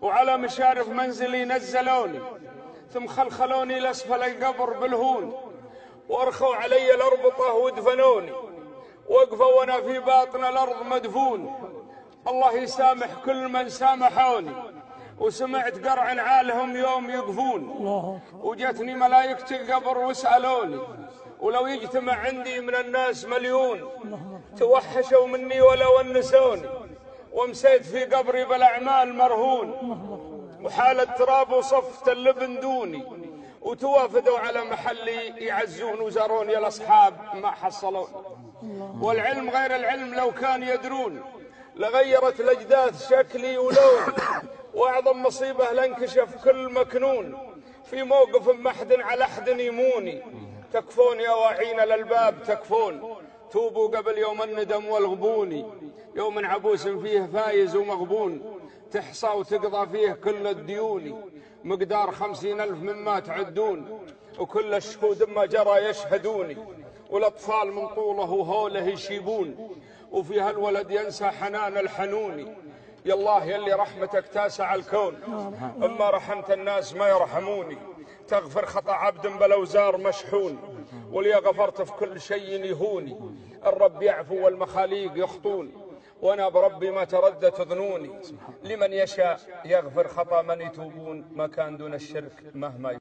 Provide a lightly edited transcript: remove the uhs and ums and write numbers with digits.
وعلى مشارف منزلي نزلوني، ثم خلخلوني لأسفل القبر بالهون، وارخوا علي الأربطة ودفنوني، وقفوا وانا في باطن الأرض مدفون. الله يسامح كل من سامحوني، وسمعت قرع عالهم يوم يقفون، وجتني ملايكة القبر وسألوني، ولو يجتمع عندي من الناس مليون توحشوا مني ولا ونسوني، ومسيت في قبري بالأعمال مرهون، وحال التراب وصفت اللبن دوني، وتوافدوا على محلي يعزون وزاروني الأصحاب ما حصلوني. والعلم غير العلم لو كان يدرون لغيرت الأجداث شكلي ولوني، وأعظم مصيبة لانكشف كل مكنون، في موقف محد على أحد يموني. تكفون يا واعين الألباب تكفون، توبوا قبل يوم الندم والغبوني، يوم عبوس فيه فايز ومغبون، تحصى وتقضى فيه كل الديون، مقدار 50,000 مما تعدون، وكل الشهود ما جرى يشهدوني، والأطفال من طوله وهوله يشيبون، وفيها الولد ينسى حنان الحنوني. يا الله يلي رحمتك تاسع الكون، أما رحمت الناس ما يرحموني، تغفر خطأ عبد بالأوزار مشحون، ولي غفرت في كل شيء يهوني. الرب يعفو والمخاليق يخطون، وأنا بربي ما تردت ظنوني. لمن يشاء يغفر خطأ من يتوبون، ما كان دون الشرك مهما